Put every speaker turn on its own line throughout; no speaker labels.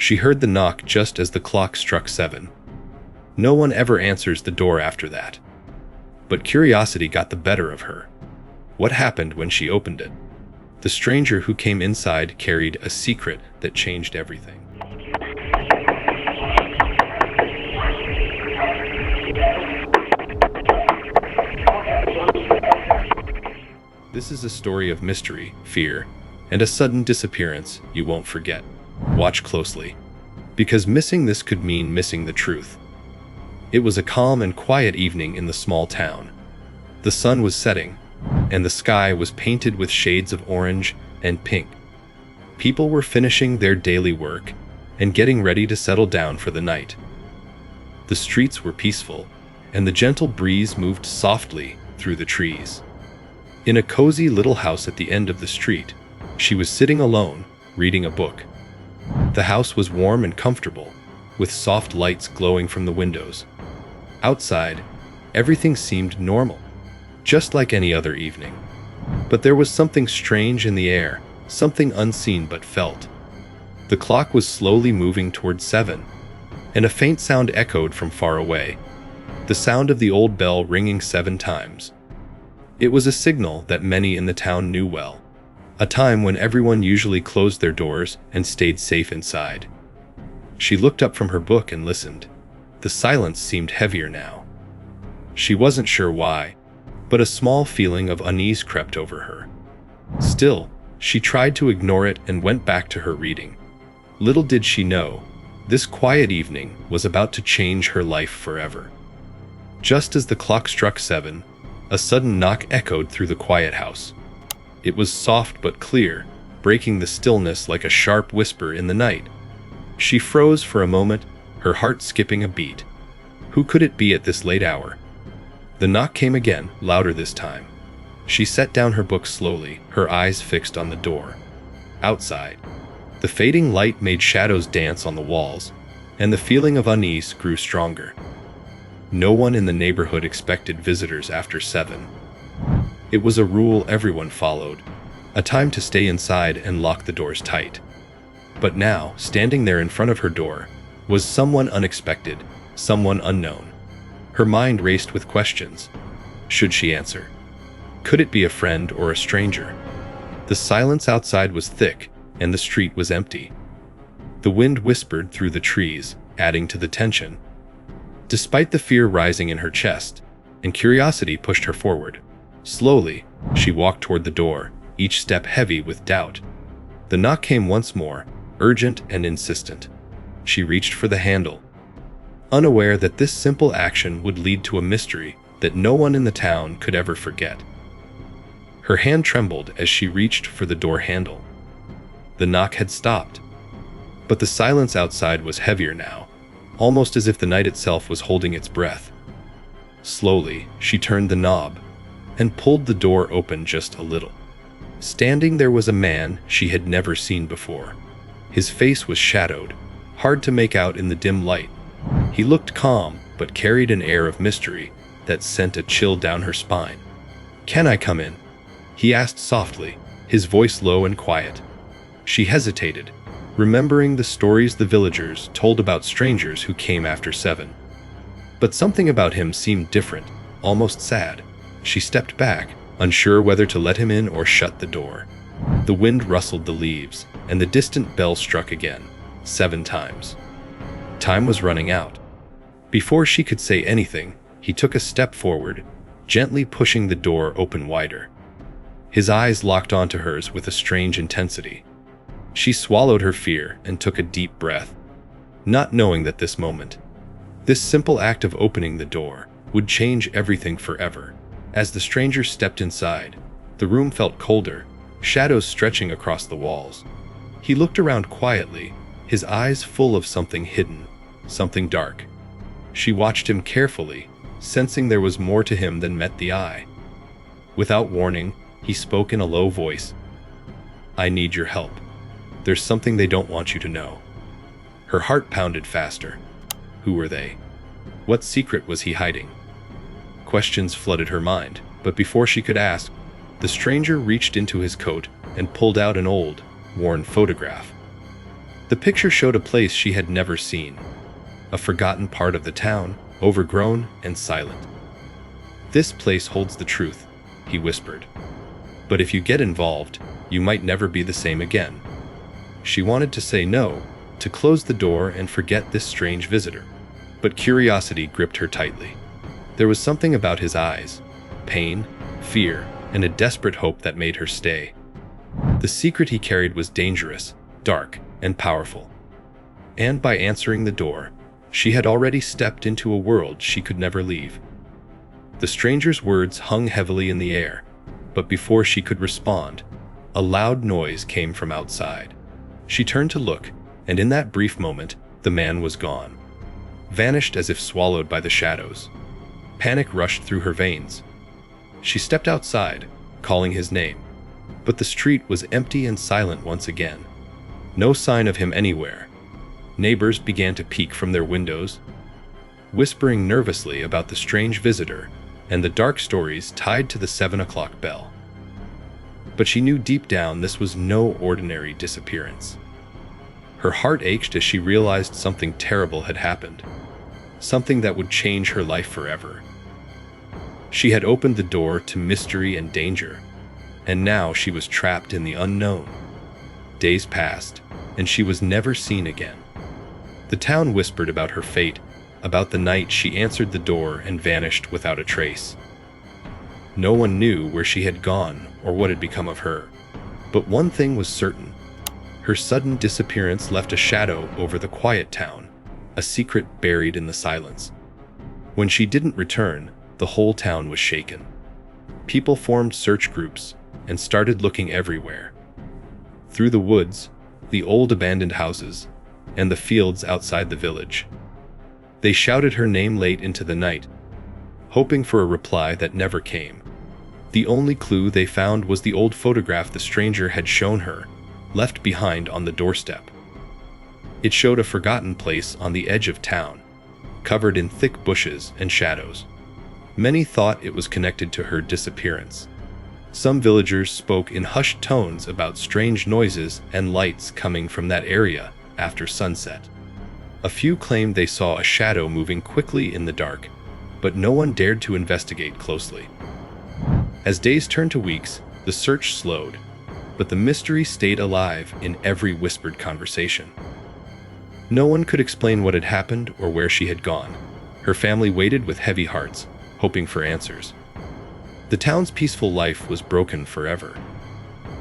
She heard the knock just as the clock struck 7. No one ever answers the door after that. But curiosity got the better of her. What happened when she opened it? The stranger who came inside carried a secret that changed everything. This is a story of mystery, fear, and a sudden disappearance you won't forget. Watch closely, because missing this could mean missing the truth. It was a calm and quiet evening in the small town. The sun was setting, and the sky was painted with shades of orange and pink. People were finishing their daily work and getting ready to settle down for the night. The streets were peaceful, and the gentle breeze moved softly through the trees. In a cozy little house at the end of the street, she was sitting alone, reading a book. The house was warm and comfortable, with soft lights glowing from the windows. Outside, everything seemed normal, just like any other evening. But there was something strange in the air, something unseen but felt. The clock was slowly moving toward 7, and a faint sound echoed from far away, the sound of the old bell ringing 7 times. It was a signal that many in the town knew well, a time when everyone usually closed their doors and stayed safe inside. She looked up from her book and listened. The silence seemed heavier now. She wasn't sure why, but a small feeling of unease crept over her. Still, she tried to ignore it and went back to her reading. Little did she know, this quiet evening was about to change her life forever. Just as the clock struck 7, a sudden knock echoed through the quiet house. It was soft but clear, breaking the stillness like a sharp whisper in the night. She froze for a moment, her heart skipping a beat. Who could it be at this late hour? The knock came again, louder this time. She set down her book slowly, her eyes fixed on the door. Outside, the fading light made shadows dance on the walls, and the feeling of unease grew stronger. No one in the neighborhood expected visitors after 7. It was a rule everyone followed, a time to stay inside and lock the doors tight. But now, standing there in front of her door, was someone unexpected, someone unknown. Her mind raced with questions. Should she answer? Could it be a friend or a stranger? The silence outside was thick, and the street was empty. The wind whispered through the trees, adding to the tension. Despite the fear rising in her chest, and curiosity pushed her forward. Slowly, she walked toward the door, each step heavy with doubt. The knock came once more, urgent and insistent. She reached for the handle, unaware that this simple action would lead to a mystery that no one in the town could ever forget. Her hand trembled as she reached for the door handle. The knock had stopped, but the silence outside was heavier now, almost as if the night itself was holding its breath. Slowly, she turned the knob and pulled the door open just a little. Standing there was a man she had never seen before. His face was shadowed, hard to make out in the dim light. He looked calm, but carried an air of mystery that sent a chill down her spine. "Can I come in?" he asked softly, his voice low and quiet. She hesitated, remembering the stories the villagers told about strangers who came after 7. But something about him seemed different, almost sad. She stepped back, unsure whether to let him in or shut the door. The wind rustled the leaves, and the distant bell struck again, 7 times. Time was running out. Before she could say anything, he took a step forward, gently pushing the door open wider. His eyes locked onto hers with a strange intensity. She swallowed her fear and took a deep breath, not knowing that this moment, this simple act of opening the door, would change everything forever. As the stranger stepped inside, the room felt colder, shadows stretching across the walls. He looked around quietly, his eyes full of something hidden, something dark. She watched him carefully, sensing there was more to him than met the eye. Without warning, he spoke in a low voice. "I need your help. There's something they don't want you to know." Her heart pounded faster. Who were they? What secret was he hiding? Questions flooded her mind, but before she could ask, the stranger reached into his coat and pulled out an old, worn photograph. The picture showed a place she had never seen, a forgotten part of the town, overgrown and silent. "This place holds the truth," he whispered. "But if you get involved, you might never be the same again." She wanted to say no, to close the door and forget this strange visitor. But curiosity gripped her tightly. There was something about his eyes, pain, fear, and a desperate hope that made her stay. The secret he carried was dangerous, dark, and powerful. And by answering the door, she had already stepped into a world she could never leave. The stranger's words hung heavily in the air, but before she could respond, a loud noise came from outside. She turned to look, and in that brief moment, the man was gone, vanished as if swallowed by the shadows. Panic rushed through her veins. She stepped outside, calling his name, but the street was empty and silent once again. No sign of him anywhere. Neighbors began to peek from their windows, whispering nervously about the strange visitor and the dark stories tied to the 7 o'clock bell. But she knew deep down this was no ordinary disappearance. Her heart ached as she realized something terrible had happened, something that would change her life forever. She had opened the door to mystery and danger, and now she was trapped in the unknown. Days passed, and she was never seen again. The town whispered about her fate, about the night she answered the door and vanished without a trace. No one knew where she had gone or what had become of her. But one thing was certain. Her sudden disappearance left a shadow over the quiet town, a secret buried in the silence. When she didn't return, the whole town was shaken. People formed search groups and started looking everywhere. Through the woods, the old abandoned houses, and the fields outside the village. They shouted her name late into the night, hoping for a reply that never came. The only clue they found was the old photograph the stranger had shown her, left behind on the doorstep. It showed a forgotten place on the edge of town, covered in thick bushes and shadows. Many thought it was connected to her disappearance. Some villagers spoke in hushed tones about strange noises and lights coming from that area after sunset. A few claimed they saw a shadow moving quickly in the dark, but no one dared to investigate closely. As days turned to weeks, the search slowed, but the mystery stayed alive in every whispered conversation. No one could explain what had happened or where she had gone. Her family waited with heavy hearts, hoping for answers. The town's peaceful life was broken forever,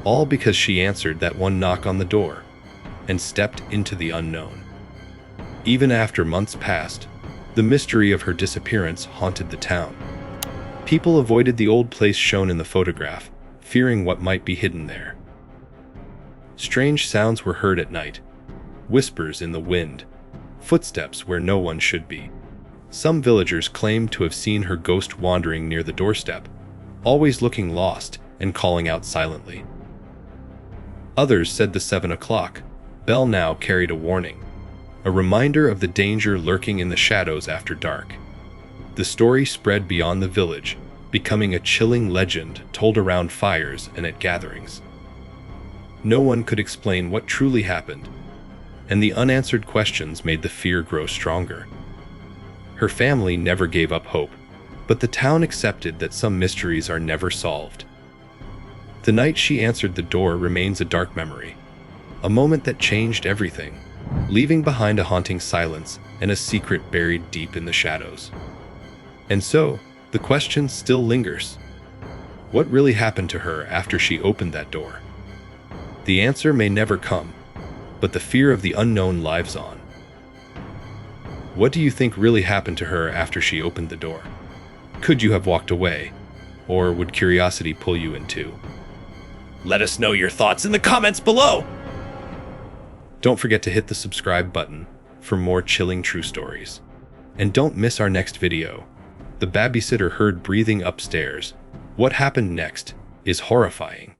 all because she answered that one knock on the door and stepped into the unknown. Even after months passed, the mystery of her disappearance haunted the town. People avoided the old place shown in the photograph, fearing what might be hidden there. Strange sounds were heard at night, whispers in the wind, footsteps where no one should be. Some villagers claimed to have seen her ghost wandering near the doorstep, always looking lost and calling out silently. Others said the 7 o'clock bell now carried a warning, a reminder of the danger lurking in the shadows after dark. The story spread beyond the village, becoming a chilling legend told around fires and at gatherings. No one could explain what truly happened, and the unanswered questions made the fear grow stronger. Her family never gave up hope, but the town accepted that some mysteries are never solved. The night she answered the door remains a dark memory, a moment that changed everything, leaving behind a haunting silence and a secret buried deep in the shadows. And so, the question still lingers. What really happened to her after she opened that door? The answer may never come, but the fear of the unknown lives on. What do you think really happened to her after she opened the door? Could you have walked away, or would curiosity pull you in too? Let us know your thoughts in the comments below! Don't forget to hit the subscribe button for more chilling true stories. And don't miss our next video. The babysitter heard breathing upstairs. What happened next is horrifying.